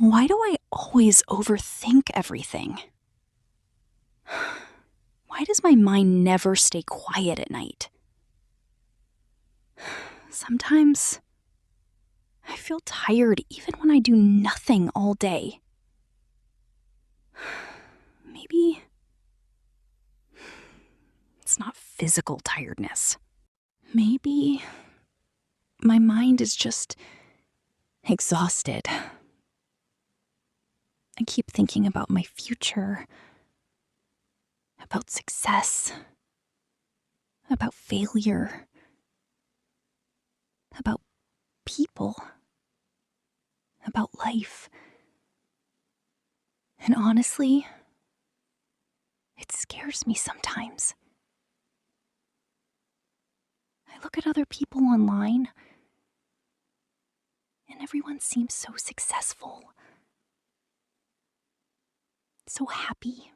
Why do I always overthink everything? Why does my mind never stay quiet at night? Sometimes I feel tired even when I do nothing all day. Maybe it's not physical tiredness. Maybe my mind is just exhausted. I keep thinking about my future, about success, about failure, about people, about life. And honestly, it scares me sometimes. I look at other people online, and everyone seems so successful, so happy,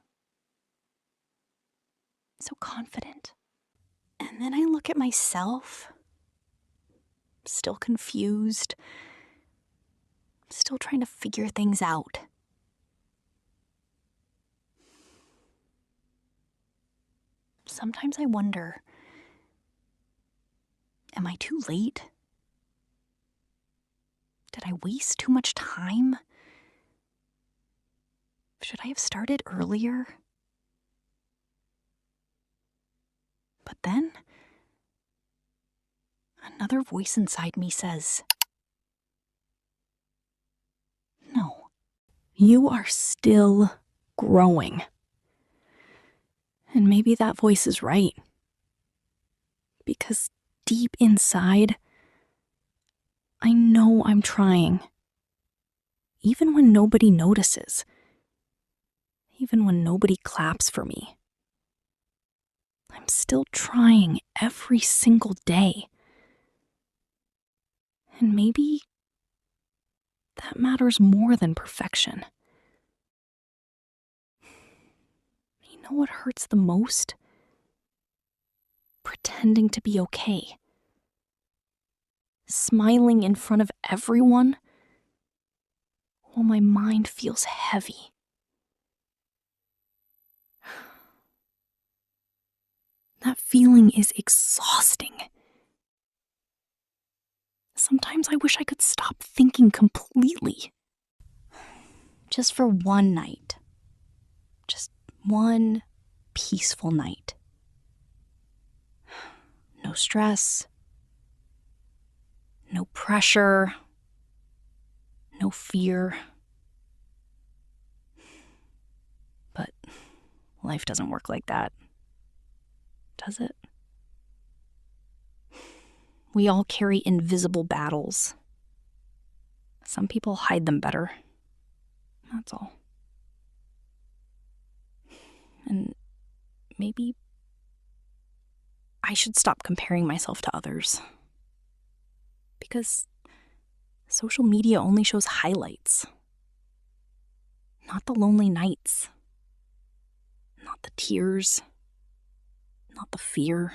so confident. And then I look at myself, still confused, still trying to figure things out. Sometimes I wonder, am I too late? Did I waste too much time? Should I have started earlier? But then, another voice inside me says, no, you are still growing. And maybe that voice is right. Because deep inside, I know I'm trying. Even when nobody notices. Even when nobody claps for me. I'm still trying every single day. And maybe that matters more than perfection. You know what hurts the most? Pretending to be okay. Smiling in front of everyone while my mind feels heavy. That feeling is exhausting. Sometimes I wish I could stop thinking completely. Just for one night. Just one peaceful night. No stress. No pressure. No fear. But life doesn't work like that. Does it? We all carry invisible battles. Some people hide them better. That's all. And maybe I should stop comparing myself to others. Because social media only shows highlights. Not the lonely nights. Not the tears. Not the fear.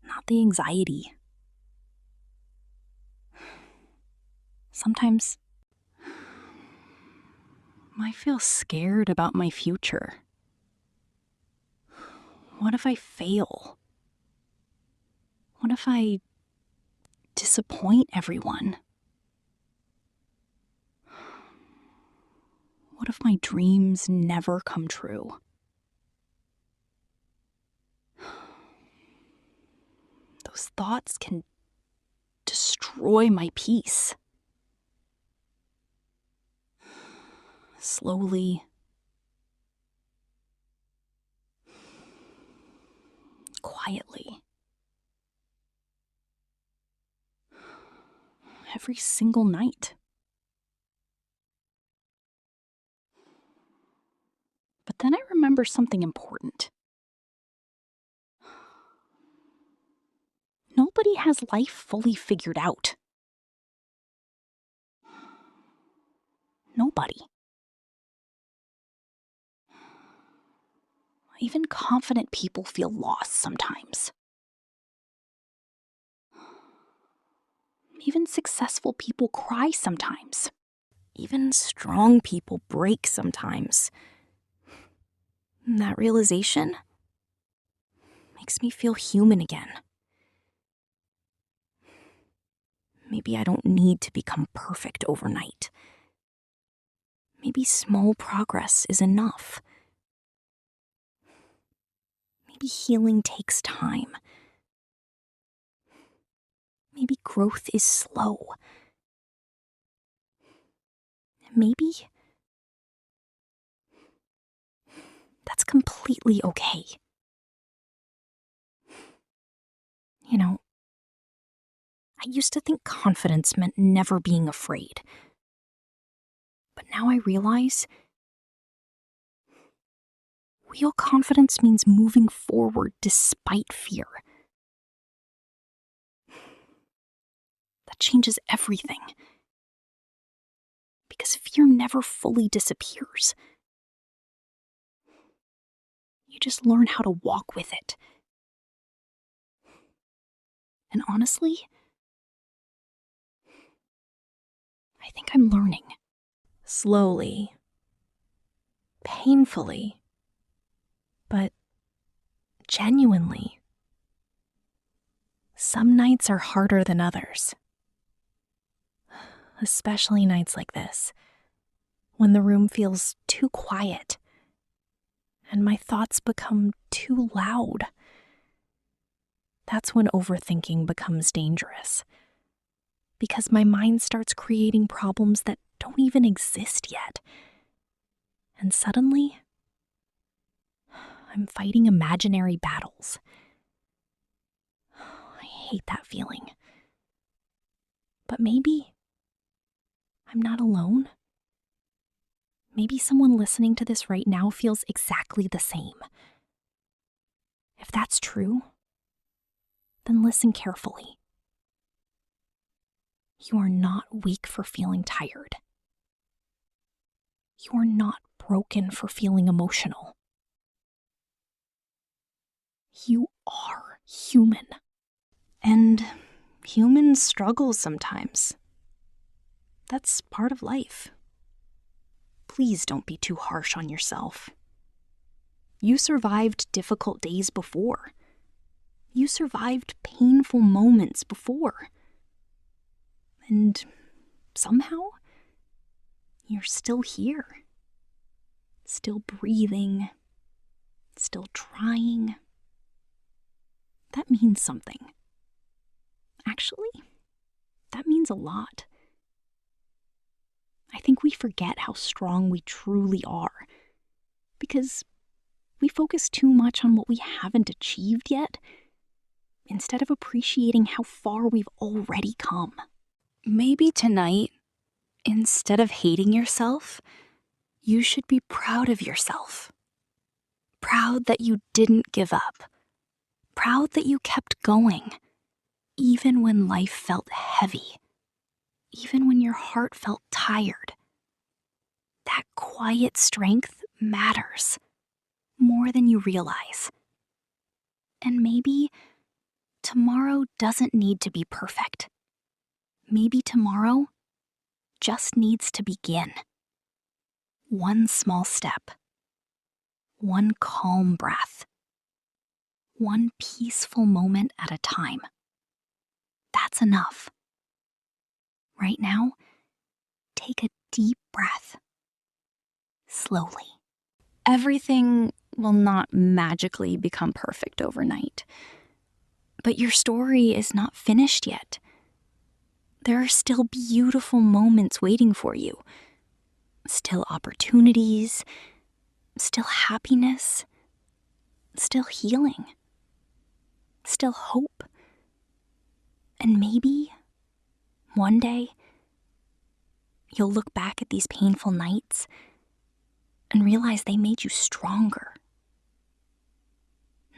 Not the anxiety. Sometimes I feel scared about my future. What if I fail? What if I disappoint everyone? What if my dreams never come true? Those thoughts can destroy my peace. Slowly, quietly. Every single night. But then I remember something important. Nobody has life fully figured out. Nobody. Even confident people feel lost sometimes. Even successful people cry sometimes. Even strong people break sometimes. And that realization makes me feel human again. Maybe I don't need to become perfect overnight. Maybe small progress is enough. Maybe healing takes time. Maybe growth is slow. Maybe that's completely okay. You know, I used to think confidence meant never being afraid. But now I realize real confidence means moving forward despite fear. That changes everything. Because fear never fully disappears. You just learn how to walk with it. And honestly, I think I'm learning. Slowly. Painfully. But genuinely. Some nights are harder than others. Especially nights like this, when the room feels too quiet and my thoughts become too loud. That's when overthinking becomes dangerous. Because my mind starts creating problems that don't even exist yet. And suddenly, I'm fighting imaginary battles. I hate that feeling. But maybe I'm not alone. Maybe someone listening to this right now feels exactly the same. If that's true, then listen carefully. You are not weak for feeling tired. You are not broken for feeling emotional. You are human. And humans struggle sometimes. That's part of life. Please don't be too harsh on yourself. You survived difficult days before. You survived painful moments before. And somehow, you're still here. Still breathing. Still trying. That means something. Actually, that means a lot. I think we forget how strong we truly are because we focus too much on what we haven't achieved yet instead of appreciating how far we've already come. Maybe tonight, instead of hating yourself, you should be proud of yourself. Proud that you didn't give up. Proud that you kept going, even when life felt heavy. Even when your heart felt tired. That quiet strength matters more than you realize. And maybe tomorrow doesn't need to be perfect. Maybe tomorrow just needs to begin. One small step. One calm breath. One peaceful moment at a time. That's enough. Right now, take a deep breath. Slowly. Everything will not magically become perfect overnight. But your story is not finished yet. There are still beautiful moments waiting for you. Still opportunities. Still happiness. Still healing. Still hope. And maybe, one day, you'll look back at these painful nights and realize they made you stronger,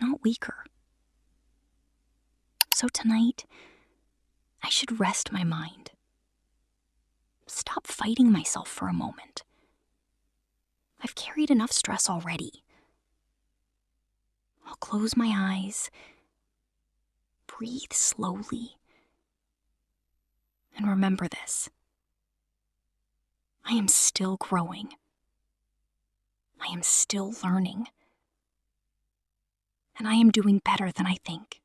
not weaker. So tonight, I should rest my mind. Stop fighting myself for a moment. I've carried enough stress already. I'll close my eyes, breathe slowly, and remember this. I am still growing. I am still learning. And I am doing better than I think.